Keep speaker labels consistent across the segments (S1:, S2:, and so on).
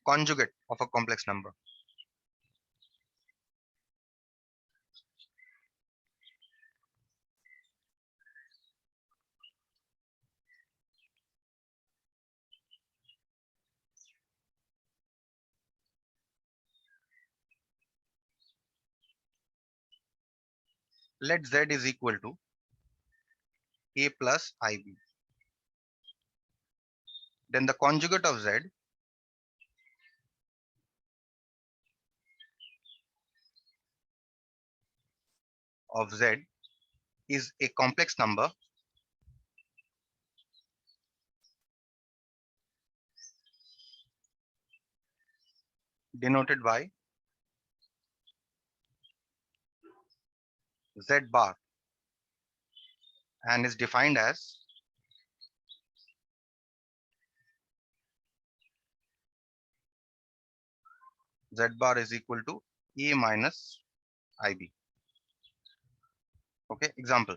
S1: conjugate of a complex number. Let z is equal to a plus ib. Then the conjugate of z is a complex number denoted by z bar and is defined as z bar is equal to a minus ib. Okay, example.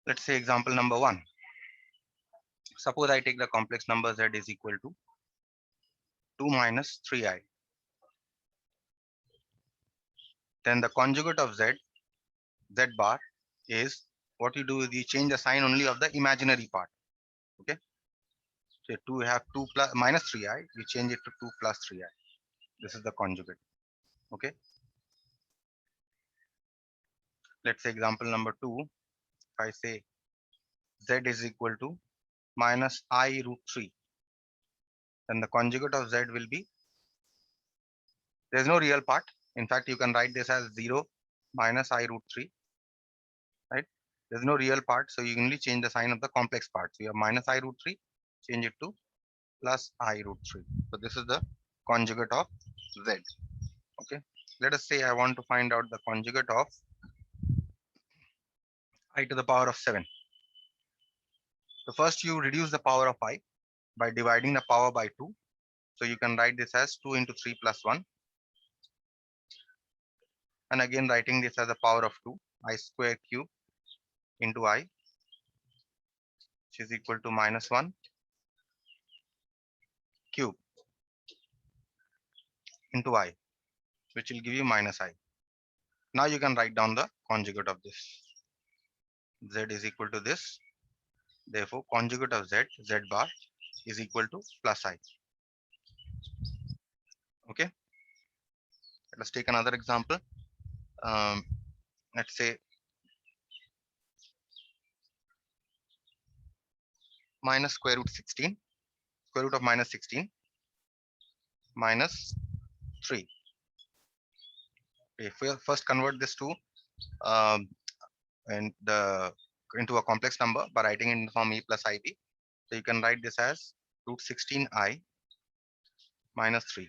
S1: Let's say example number 1. Suppose I take the complex number z is equal to 2 minus 3i. Then the conjugate of z bar is, what you do is you change the sign only of the imaginary part. Okay, so to have 2 plus minus 3i, you change it to 2 plus 3i. This is the conjugate. Okay, let's say example number 2. If I say z is equal to minus I root 3, then the conjugate of z will be, there's no real part. In fact, you can write this as 0 minus I root 3, right? There's no real part, so you only change the sign of the complex part. So you have minus I root 3, change it to plus I root 3. So this is the conjugate of z. Okay, let us say I want to find out the conjugate of I to the power of 7. So first you reduce the power of I by dividing the power by 2. So you can write this as 2 into 3 plus 1. And again writing this as a power of 2, I square cube into I, which is equal to minus 1 cube into I, which will give you minus I. Now you can write down the conjugate of this. Z is equal to this. Therefore, conjugate of z bar, is equal to plus I. Okay. Let's take another example. Let's say minus square root 16, square root of minus 16 minus 3. If we first convert this to um, and the into a complex number by writing in the form e plus ib. So you can write this as root 16I minus 3,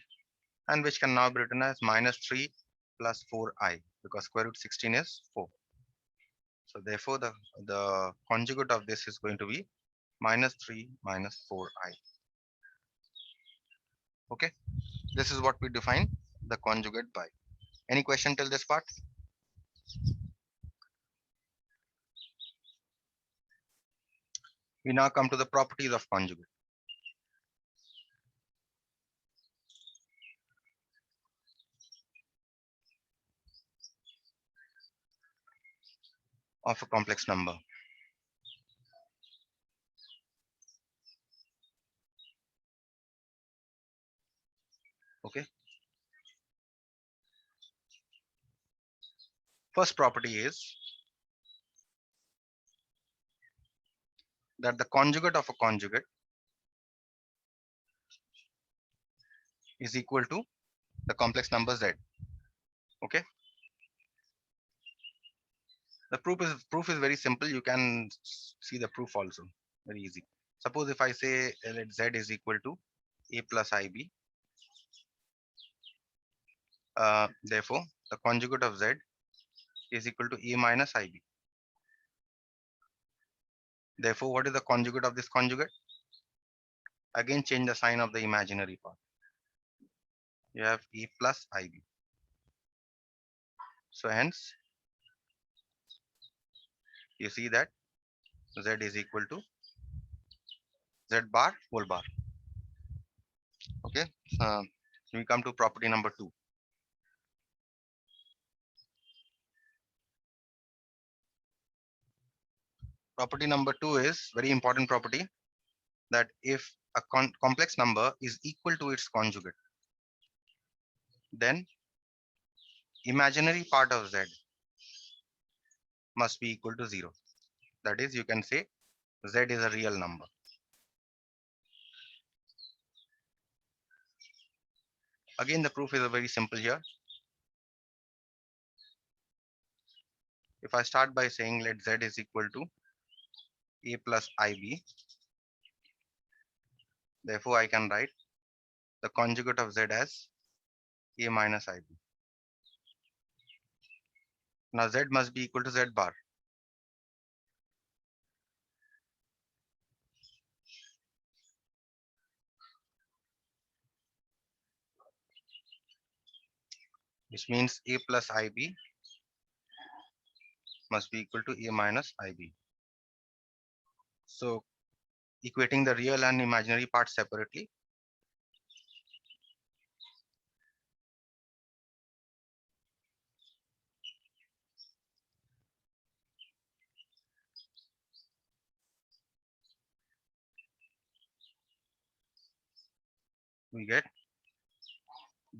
S1: and which can now be written as minus 3 plus 4i, because square root 16 is 4. So therefore the conjugate of this is going to be minus 3 minus 4i. Okay, this is what we define the conjugate by. Any question till this part? We now come to the properties of conjugate. Of a complex number. Okay. First property is that the conjugate of a conjugate is equal to the complex number z. Okay. The proof is very simple. You can see the proof also. Very easy. Suppose if I say let z is equal to a plus ib, therefore the conjugate of z is equal to a minus ib. Therefore, what is the conjugate of this conjugate? Again, change the sign of the imaginary part. You have a plus ib. So hence, you see that Z is equal to Z bar whole bar. Okay. We come to property number 2. Property number 2 is very important property, that if a complex number is equal to its conjugate, then imaginary part of Z must be equal to 0. That is, you can say Z is a real number. Again, the proof is very simple here. If I start by saying let Z is equal to A plus IB, therefore I can write the conjugate of Z as A minus IB. Now Z must be equal to Z bar. Which means A plus IB must be equal to A minus IB. So equating the real and imaginary parts separately, we get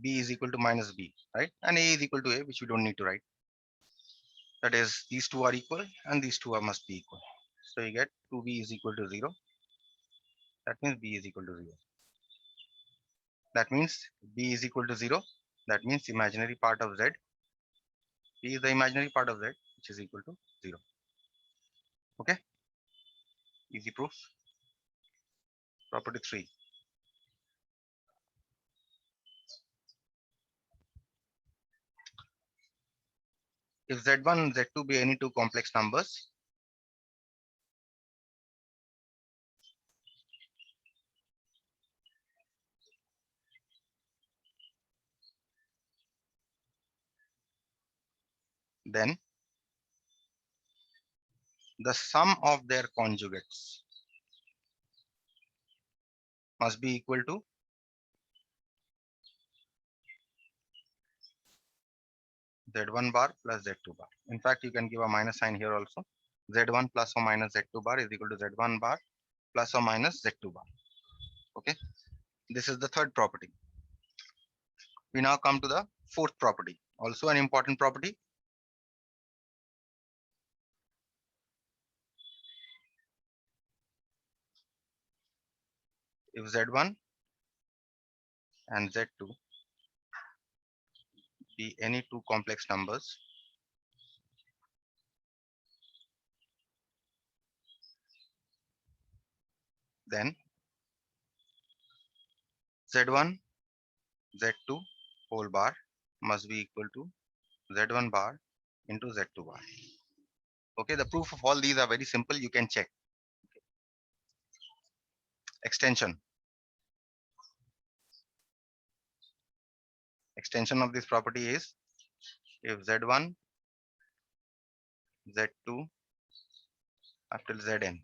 S1: B is equal to minus B, right? And A is equal to A, which we don't need to write. That is, these two are equal and these two must be equal. So you get 2B is equal to 0. That means B is equal to 0. That means B is equal to 0. That means imaginary part of Z. B is the imaginary part of Z, which is equal to 0. Okay? Easy proof. Property 3. If Z1 and Z2 be any two complex numbers, then the sum of their conjugates must be equal to Z1 bar plus Z2 bar. In fact, you can give a minus sign here also. Z1 plus or minus Z2 bar is equal to Z1 bar plus or minus Z2 bar. Okay. This is the third property. We now come to the fourth property, also an important property. If Z1 and Z2 be any two complex numbers, then Z1 Z2 whole bar must be equal to Z1 bar into Z2 bar. Okay, the proof of all these are very simple. You can check. Extension. Extension of this property is if Z1, Z2 up till Zn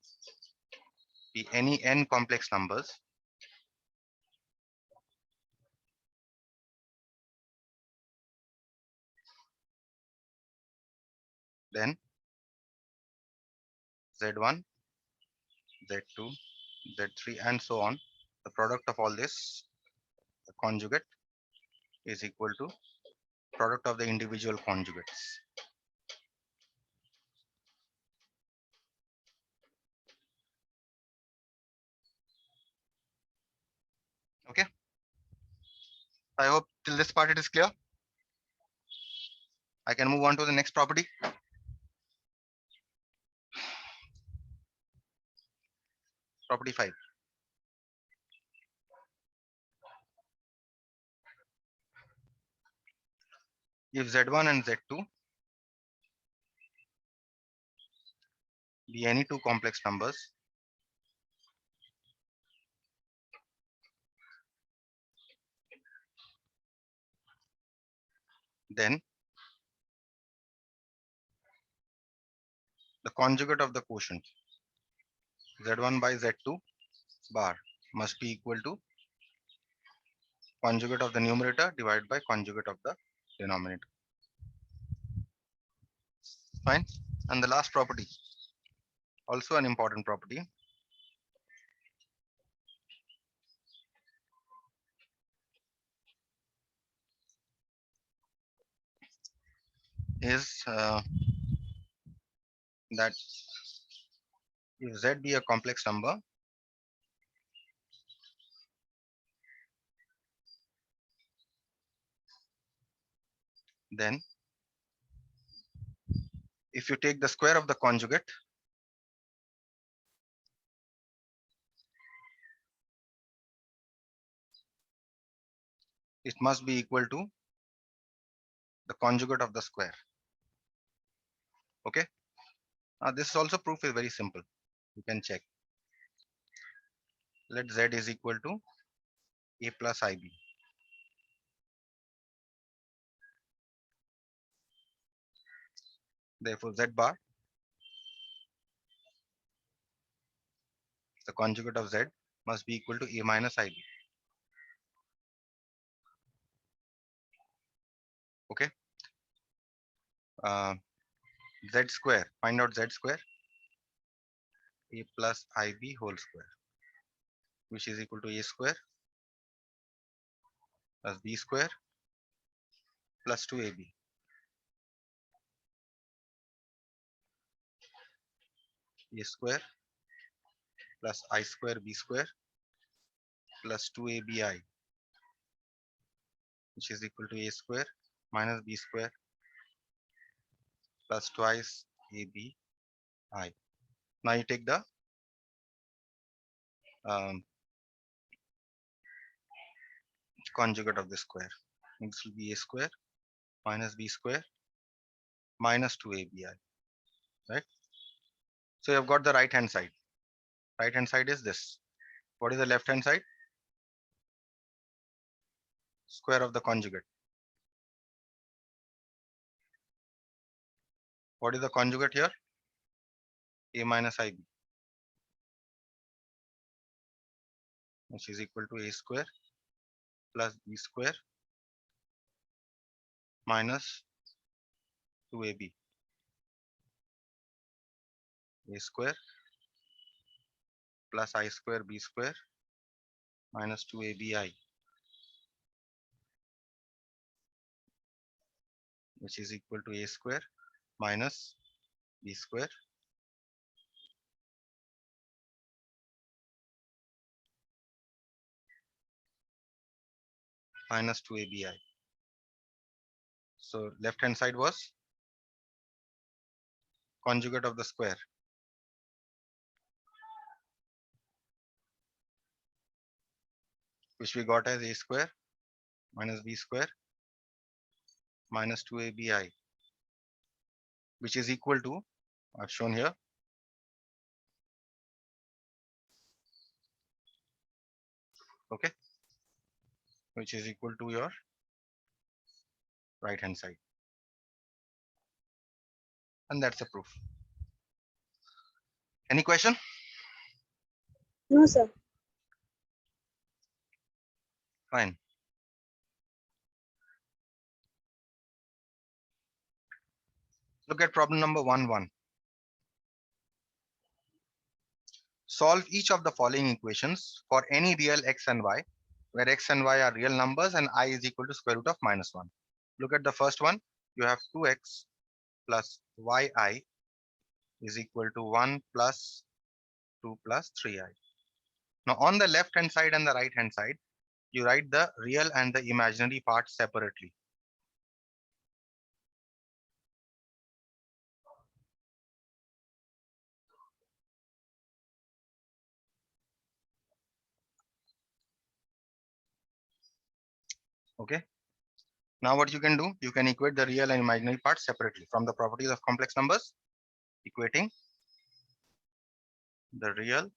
S1: be any n complex numbers, then Z1, Z2, Z3 and so on, the product of all this, the conjugate, is equal to product of the individual conjugates. Okay. I hope till this part it is clear. I can move on to the next property. Property 5. If Z1 and Z2 be any two complex numbers, then the conjugate of the quotient z1 by z2 bar must be equal to conjugate of the numerator divided by conjugate of the denominator. Fine. And the last property, also an important property, is that if z be a complex number, then if you take the square of the conjugate, it must be equal to the conjugate of the square. Okay. This also proof is very simple. You can check. Let z is equal to a plus ib. Therefore, z bar, the conjugate of z, must be equal to a minus ib. Okay. Z square. Find out z square. A plus ib whole square, which is equal to a square plus b square plus 2ab. A square plus I square b square plus 2abi, which is equal to a square minus b square plus twice abi. Now you take the conjugate of the square. This will be a square minus b square minus 2abi, right? So you have got the right hand side. Right hand side is this. What is the left hand side? Square of the conjugate. What is the conjugate here? A minus ib, which is equal to a square plus b square minus 2ab. A square plus I square b square minus 2abi, which is equal to a square minus b square minus 2abi. So left hand side was conjugate of the square, which we got as a square minus b square minus 2abi, which is equal to, I've shown here, okay, which is equal to your right hand side. And that's the proof. Any question?
S2: No, sir.
S1: Fine. Look at problem number 1-1. Solve each of the following equations for any real x and y, where x and y are real numbers and I is equal to square root of minus 1. Look at the first one. You have 2x plus yi is equal to 1 plus 2 plus 3i. Now on the left hand side and the right hand side, you write the real and the imaginary parts separately. Okay. Now what you can do, you can equate the real and imaginary parts separately from the properties of complex numbers, equating the real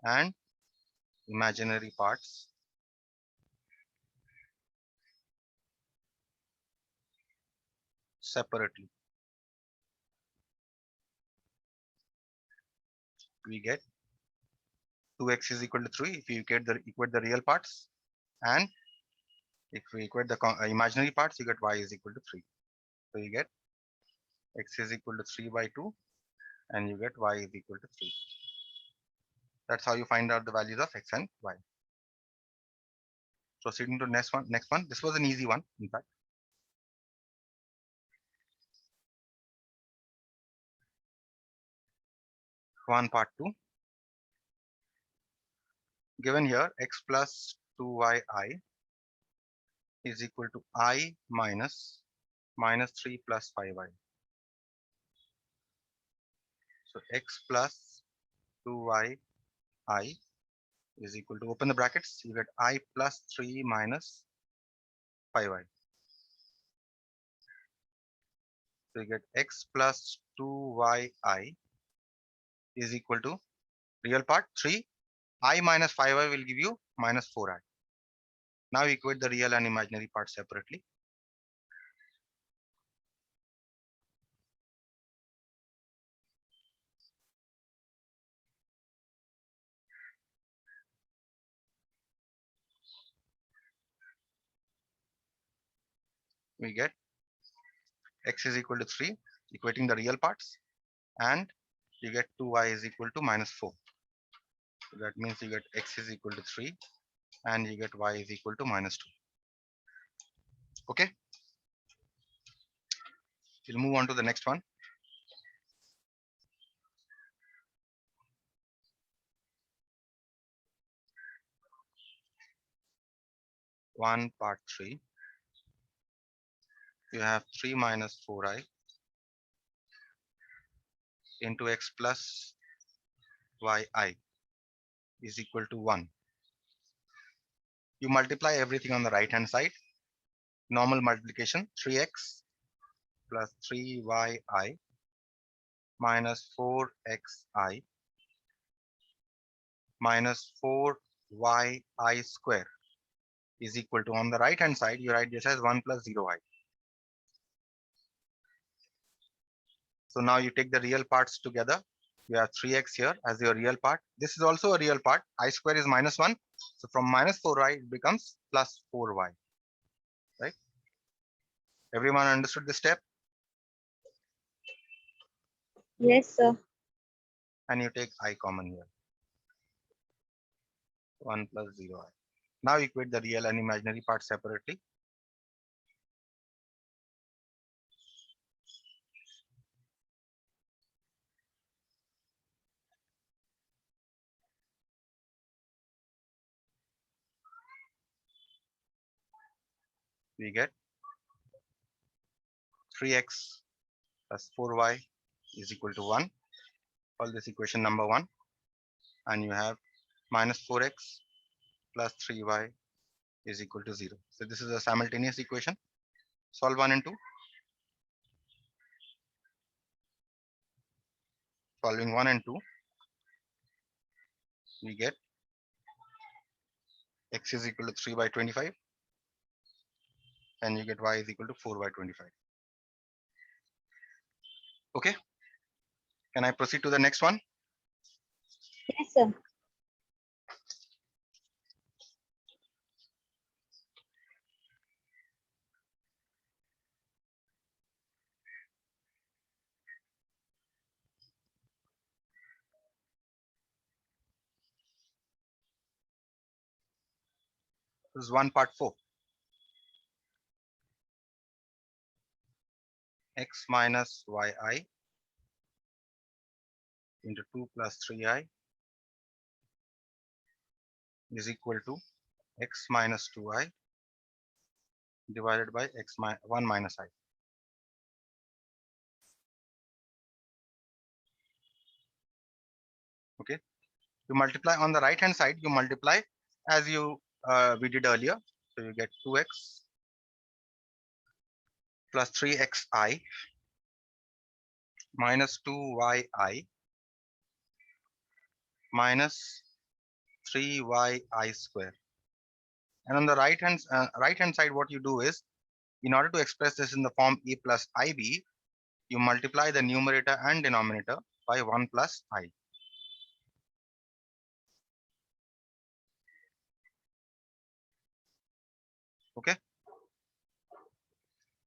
S1: and imaginary parts separately. we get 2x is equal to 3 if you equate the real parts, and if we equate the imaginary parts, you get y is equal to 3. So you get x is equal to 3 by 2 and you get y is equal to 3. That's how you find out the values of x and y. Proceeding to next one. This was an easy one, in fact. Part 2. Given here, x plus 2yi is equal to I minus 3 plus 5y. So x plus 2yi is equal to, open the brackets, you get I plus 3 minus 5y. So you get x plus 2yi is equal to, real part 3, I minus 5y will give you minus 4i. Now equate the real and imaginary parts separately. We get x is equal to 3, equating the real parts, and you get 2y is equal to minus 4. So that means you get x is equal to 3 and you get y is equal to minus 2. Okay. We'll move on to the next one. Part 3. You have 3 minus 4i into x plus yi is equal to 1. You multiply everything on the right hand side. Normal multiplication, 3x plus 3yi minus 4xi minus 4yi square is equal to, on the right hand side, you write this as 1 plus 0i. So now you take the real parts together. You have 3x here as your real part. This is also a real part. I square is minus 1. So from minus 4i, it becomes plus 4y. Right? Everyone understood this step?
S2: Yes, sir.
S1: And you take I common here. 1 plus 0i. Now equate the real and imaginary parts separately. We get 3x plus 4y is equal to 1. Call this equation number 1. And you have minus 4x plus 3y is equal to 0. So this is a simultaneous equation. Solve 1 and 2. Solving 1 and 2, we get x is equal to 3 by 25 and you get y is equal to 4 by 25. Okay. Can I proceed to the next one?
S2: Yes, sir.
S1: This is part 4. X minus yi into 2 plus 3i is equal to x minus 2i divided by 1 minus I. Okay. You multiply on the right hand side, you multiply as we did earlier. So you get 2x plus 3xi minus 2yi minus 3yi square. And on the right hand side, what you do is, in order to express this in the form a plus ib, you multiply the numerator and denominator by 1 plus I.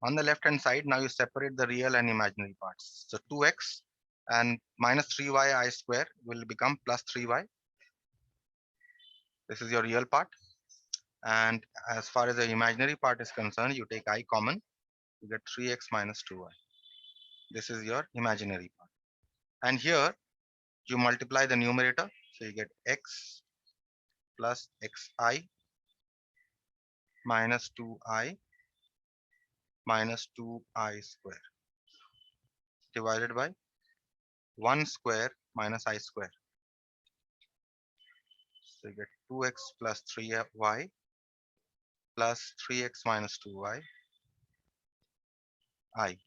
S1: On the left hand side, now you separate the real and imaginary parts. So 2x and minus 3y I square will become plus 3y. This is your real part. And as far as the imaginary part is concerned, you take I common, you get 3x minus 2y. This is your imaginary part. And here you multiply the numerator. So you get x plus xi minus 2i minus 2i square divided by 1 square minus I square. So you get 2x plus 3y plus 3x minus 2y I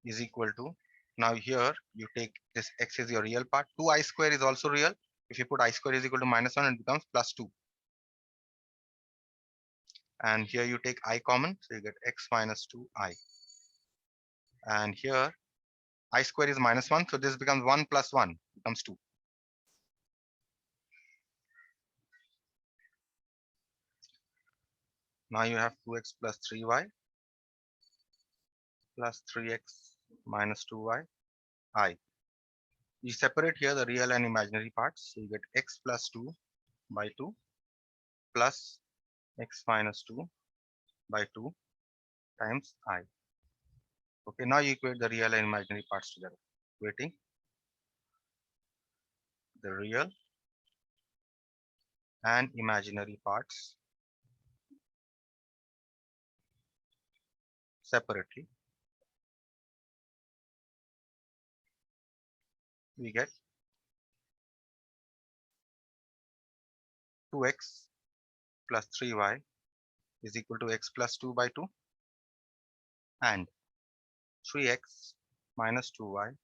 S1: is equal to, now here you take this x is your real part, 2i square is also real. If you put I square is equal to minus 1, it becomes plus 2. And here you take I common, so you get x minus 2i. And here I square is minus 1, so this becomes 1 plus 1 becomes 2. Now you have 2x plus 3y plus 3x minus 2y I. You separate here the real and imaginary parts, so you get x plus 2 by 2 plus x minus 2 by 2 times I. Okay, now you equate the real and imaginary parts together. Equating the real and imaginary parts separately, we get 2x plus 3y is equal to x plus 2 by 2 and 3x minus 2y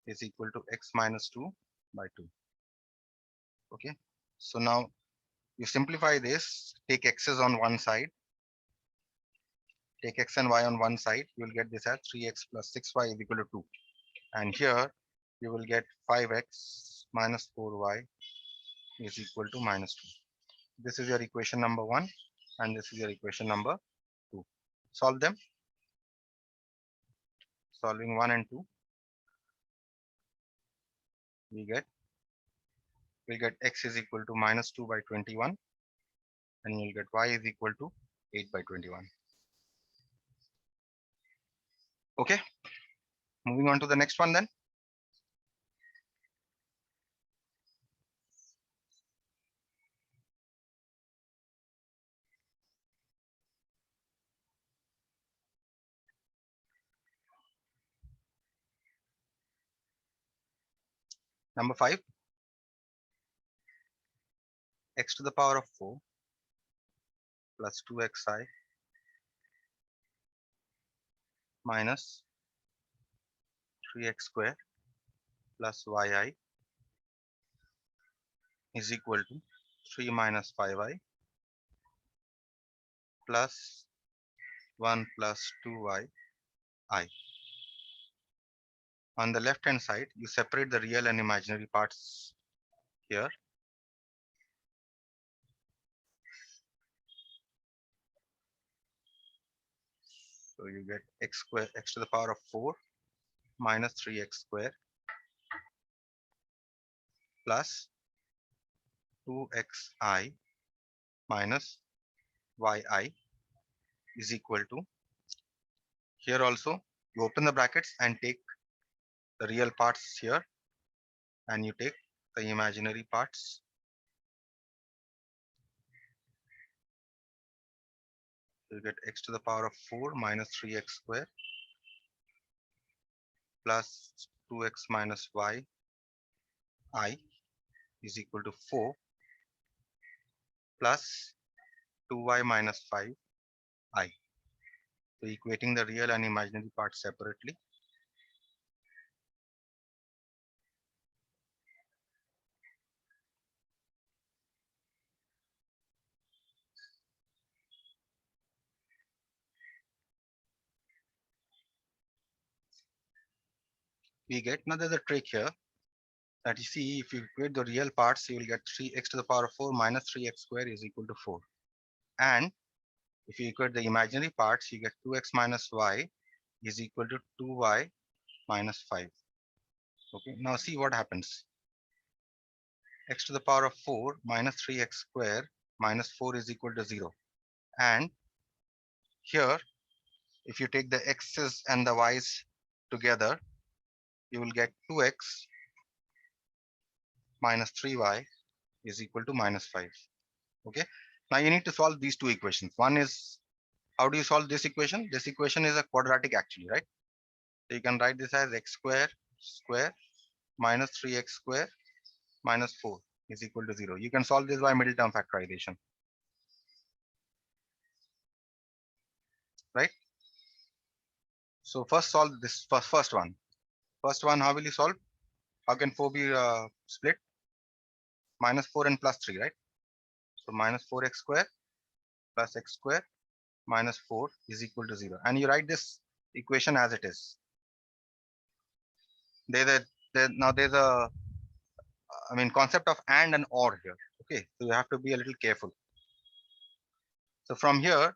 S1: is equal to x minus 2 by 2. Okay, so now you simplify this, take x's on one side, take x and y on one side, you will get this as 3x plus 6y is equal to 2. And here you will get 5x minus 4y is equal to minus 2. This is your equation number 1 and this is your equation number 2. Solve them. Solving 1 and 2, we get x is equal to minus 2 by 21 and you'll get y is equal to 8 by 21. Okay, moving on to the next one then. Number 5, x to the power of 4 plus 2xi minus 3x square plus yi is equal to 3 minus 5i plus 1 plus 2y I. On the left hand side, you separate the real and imaginary parts here. So you get x square, x to the power of 4 minus 3x square plus 2xi minus yi is equal to, here also you open the brackets and take the real parts here and you take the imaginary parts. You get x to the power of 4 minus 3x square plus 2x minus y I is equal to 4 plus 2y minus 5 I. So equating the real and imaginary parts separately. We get, now there's a trick here that you see, if you equate the real parts, you will get 3x to the power of 4 minus 3x square is equal to 4. And if you equate the imaginary parts, you get 2x minus y is equal to 2y minus 5. Okay, now see what happens. X to the power of 4 minus 3x square minus 4 is equal to 0. And here, if you take the x's and the y's together, you will get 2x minus 3y is equal to minus 5. Okay, now you need to solve these two equations. One is, how do you solve this equation? This equation is a quadratic actually, right? So you can write this as x square minus 3x square minus 4 is equal to 0. You can solve this by middle term factorization, right? So first solve this first one. First one, how will you solve? How can 4 be split? Minus 4 and plus 3, right? So minus 4x square plus x square minus 4 is equal to 0. And you write this equation as it is. There's a concept of and or here. Okay, so you have to be a little careful. So from here,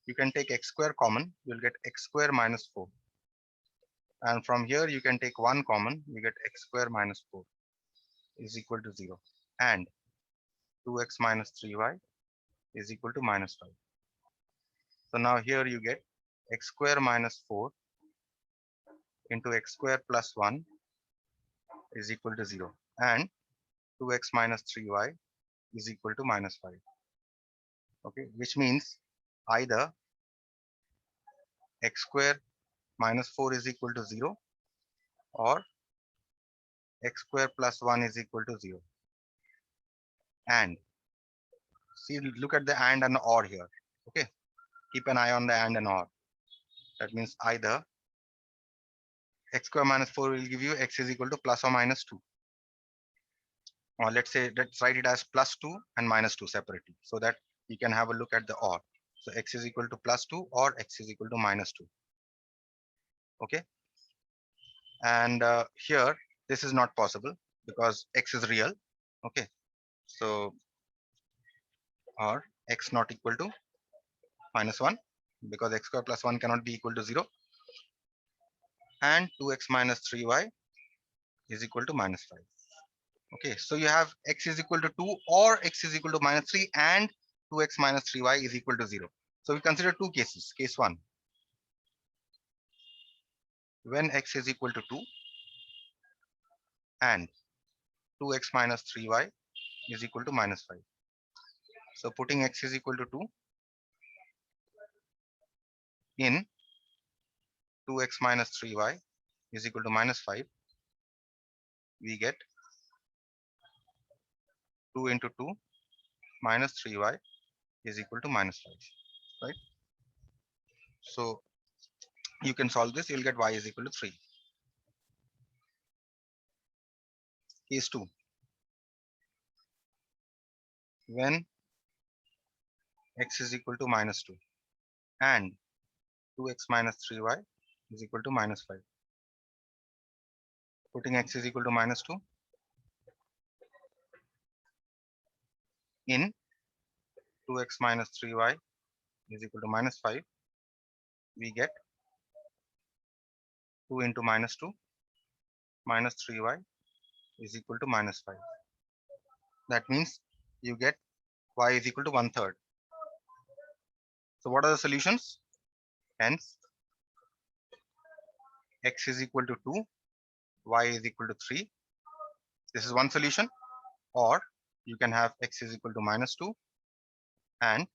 S1: you can take x square common, you'll get x square minus 4. And from here, you can take 1 common, you get x square minus 4 is equal to 0. And 2x minus 3y is equal to minus 5. So now here you get x square minus 4 into x square plus 1 is equal to 0. And 2x minus 3y is equal to minus 5. Okay, which means either x square minus 4 is equal to 0 or x square plus 1 is equal to 0. And see, look at the and or here. Okay, keep an eye on the and or. That means either x square minus 4 will give you x is equal to plus or minus 2. Or let's write it as plus 2 and minus 2 separately so that you can have a look at the or. So x is equal to plus 2 or x is equal to minus 2. Okay. And here, this is not possible because x is real. Okay. So, or x not equal to minus 1 because x square plus 1 cannot be equal to 0. And 2x minus 3y is equal to minus 5. Okay, so you have x is equal to 2 or x is equal to minus 3 and 2x minus 3y is equal to 0. So we consider two cases. Case 1, when x is equal to 2 and 2x minus 3y is equal to minus 5. So putting x is equal to 2 in 2x minus 3y is equal to minus 5, we get 2 into 2 minus 3y is equal to minus 5, right? So you can solve this, you'll get y is equal to 3. Case 2, when x is equal to minus 2 and 2x minus 3y is equal to minus 5. Putting x is equal to minus 2 in 2x minus 3y is equal to minus 5, we get 2 into minus 2 minus 3y is equal to minus 5. That means you get y is equal to 1/3. So what are the solutions? Hence, x is equal to 2, y is equal to 3. This is one solution. Or you can have x is equal to minus 2 and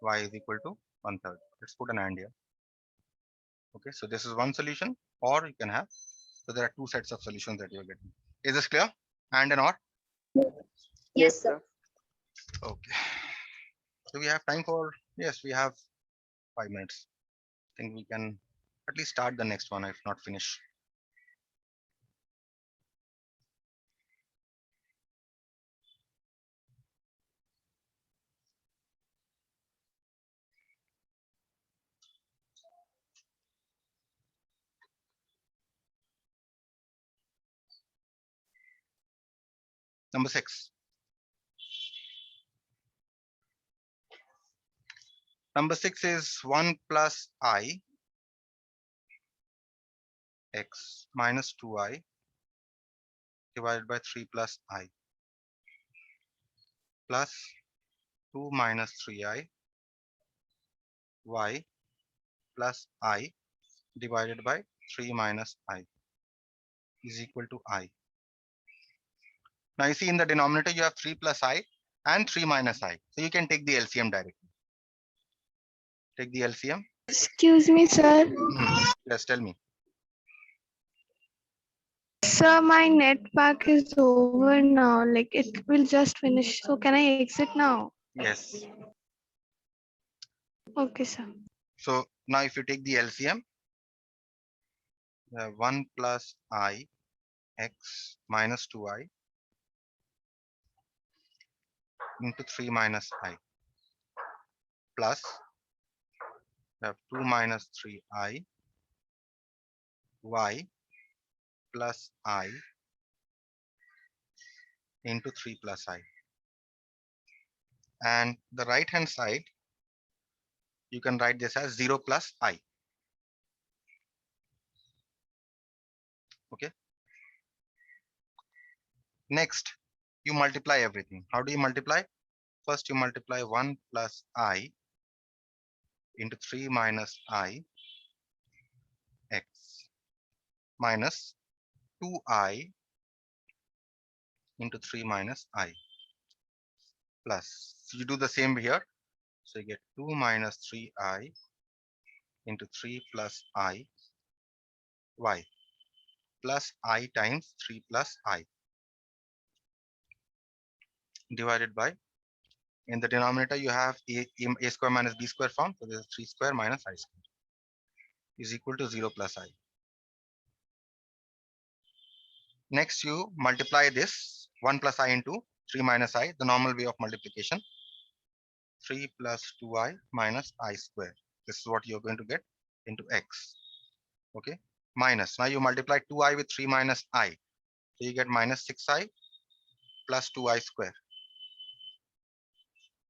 S1: y is equal to 1/3. Let's put an and here. Okay, so this is one solution, or you can have, so there are two sets of solutions that you're getting. Is this clear? And or?
S2: Yes, sir.
S1: Okay. Do we have time for, yes, we have 5 minutes. I think we can at least start the next one, if not finish. Number 6. Number 6 is 1 plus I x minus 2I divided by 3 plus I plus 2 minus 3I y plus I divided by 3 minus I is equal to I. Now you see in the denominator you have 3 plus I and 3 minus I. So you can take the LCM directly. Take the LCM.
S2: Excuse me, sir.
S1: Yes, tell me.
S2: Sir, my net pack is over now. Like it will just finish. So can I exit now?
S1: Yes.
S2: Okay, sir.
S1: So now if you take the LCM, 1 plus I x minus 2I into 3 minus I plus 2 minus 3I y plus I into 3 plus I. And the right hand side, you can write this as 0 plus I. Okay. Next, you multiply everything. How do you multiply? First, you multiply 1 plus I into 3 minus I x minus 2I into 3 minus I plus. So you do the same here. So you get 2 minus 3I into 3 plus I y plus I times 3 plus I divided by, in the denominator you have a square minus b square form. So this is 3 square minus I square is equal to 0 plus I. Next you multiply this 1 plus I into 3 minus I, the normal way of multiplication. 3 plus 2I minus I square. This is what you're going to get into x. Okay. Minus. Now you multiply 2I with 3 minus I. So you get minus 6I plus 2I square.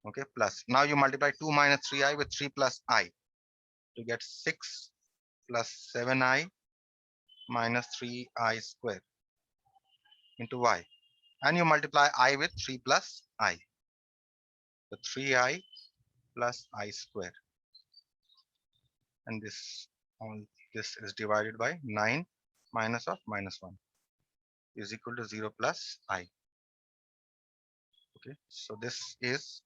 S1: Okay. Plus. Now you multiply 2 minus 3I with 3 plus I. To get 6 plus 7I minus 3I square into y. And you multiply I with 3 plus I. So 3I plus I square. And this, all this is divided by 9 minus of minus 1 is equal to 0 plus I. Okay, so this is,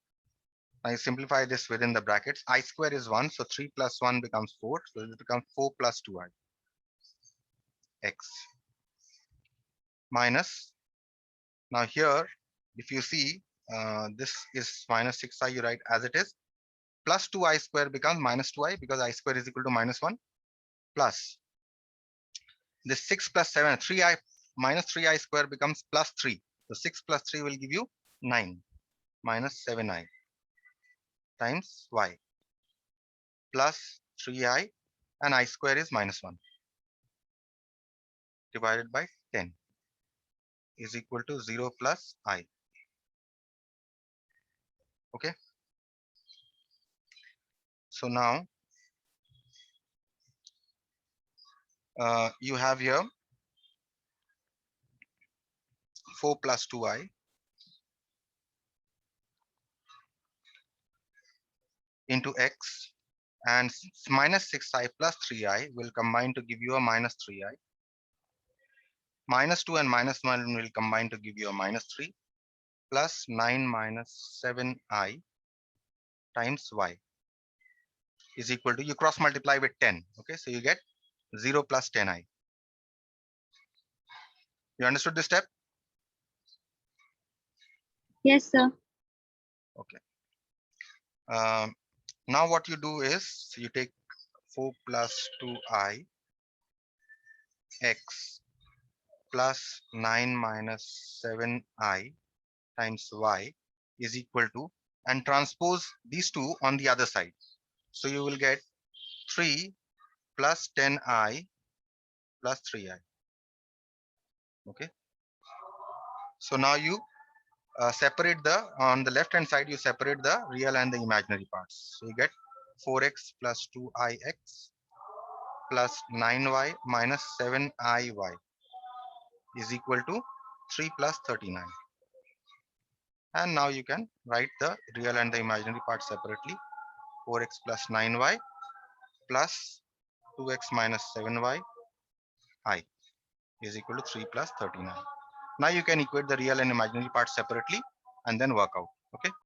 S1: I simplify this within the brackets. I square is 1, so 3 plus 1 becomes 4. So it becomes 4 plus 2I x minus. Now here, if you see, this is minus 6I, you write as it is. Plus 2I square becomes minus 2I because I square is equal to minus 1 plus this 6 plus 7, 3I minus 3I square becomes plus 3. So 6 plus 3 will give you 9 minus 7I times y plus 3I and I square is minus 1 divided by 10 is equal to 0 plus I. Okay. So now you have here 4 plus 2I into x and minus 6I plus 3I will combine to give you a minus 3I. Minus 2 and minus 1 will combine to give you a minus 3 plus 9 minus 7I times y is equal to, you cross multiply with 10. Okay, so you get 0 plus 10I. You understood this step?
S2: Yes, sir.
S1: Okay. Now what you do is you take 4 plus 2I x plus 9 minus 7I times y is equal to, and transpose these two on the other side. So you will get 3 plus 10I plus 3I. Okay. So now you separate the, on the left hand side, you separate the real and the imaginary parts. So you get 4x plus 2ix plus 9y minus 7iy is equal to 3 plus 39. And now you can write the real and the imaginary part separately. 4x plus 9y plus 2x minus 7y I is equal to 3 plus 39. Now you can equate the real and imaginary parts separately and then work out. Okay.